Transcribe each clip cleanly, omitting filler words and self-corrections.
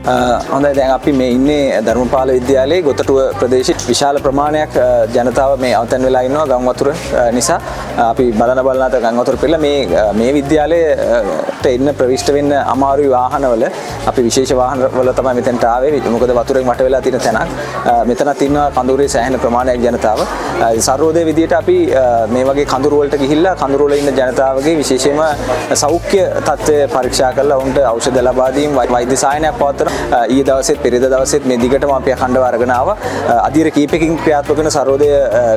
හොඳයි දැන් අපි මේ ඉන්නේ ධර්මපාල විද්‍යාලයේ ගොතටුව ප්‍රදේශයේ විශාල ප්‍රමාණයක් ජනතාව මේ අවතන් වෙලා ඉන්නවා ගම් වතුර නිසා අපි බලනත ගම් වතුර පිළලා මේ විද්‍යාලයට එන්න ප්‍රවිෂ්ඨ වෙන්න අමාරුයි වාහනවල අපි විශේෂ වාහනවල තමයි මෙතනට ආවේ මොකද වතුරෙන් වට වෙලා තියෙන තැනක් මෙතනත් ඉන්නවා කඳුරේ සෑහෙන ප්‍රමාණයක් ජනතාව සර්වෝදය විදියට අපි මේ වගේ කඳුරු වලට ගිහිල්ලා කඳුරු වල ඉන්න ජනතාවගේ විශේෂයෙන්ම සෞඛ්‍ය තත්ත්වය පරීක්ෂා කරලා උන්ට ඖෂධ ලබා දීම වෛද්‍ය සහායනයක් පවත්වන ඊයේ දවසෙත් පෙරේද දවසෙත් මේ දිගටම අපි අඛණ්ඩව අරගෙන ආවා. අධීර කීපකින් ක්‍රියාත්මක වෙන සර්වෝදය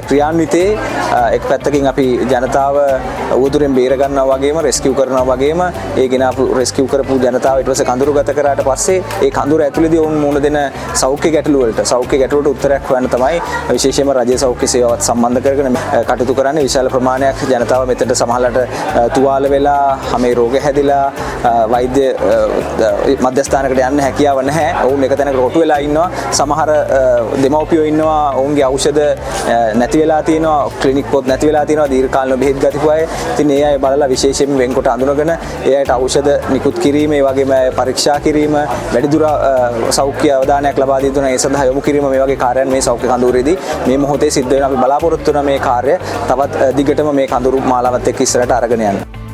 ක්‍රියාන්විතයේ එක් පැත්තකින් අපි ජනතාව උවදුරෙන් බේර ගන්නවා වගේම රෙස්කියු කරනවා වගේම ඒ ගෙනාපු රෙස්කියු කරපු ජනතාව ඊට පස්සේ කඳුරු ගත කරාට පස්සේ ඒ කඳුරු ඇතුළේදී වුන් මුණ දෙන සෞඛ්‍ය ගැටලු වලට උත්තරයක් හොයන්න තමයි විශේෂයෙන්ම රජයේ සෞඛ්‍ය සේවාවත් සම්බන්ධ කරගෙන කටයුතු කරන්නේ. විශාල ප්‍රමාණයක් ජනතාව මෙතනට සමහරවිට තුවාල වෙලා හැම රෝග හැදිලා වෛද්‍ය මධ්‍යස්ථානකට යන්න හැකියාව නැහැ. ඔවුන් එක තැනක රොටු වෙලා ඉන්නවා. සමහර දෙමව්පියෝ ඉන්නවා. ඔවුන්ගේ ඖෂධ නැති වෙලා තියෙනවා. ක්ලිනික් පොත් නැති වෙලා තියෙනවා. දීර්ඝකාලීන බෙහෙත් ගතිපු අය. ඉතින් ඒ අය බලලා විශේෂයෙන් වෙන්කොට අඳුනගෙන ඒ අයට ඖෂධ නිකුත් කිරීම, ඒ වගේම පරීක්ෂා කිරීම, වැඩිදුර සෞඛ්‍ය අවධානයක් ලබා දී දුන ඒ සඳහා යොමු කිරීම මේ වගේ කාර්යයන් මේ සෞඛ්‍ය කඳවුරේදී මේ මොහොතේ සිද්ධ වෙන අපි බලාපොරොත්තු වෙන මේ කාර්ය තවත් දිගටම මේ කඳුරු මාලාවත් එක්ක ඉස්සරහට අරගෙන යන්න.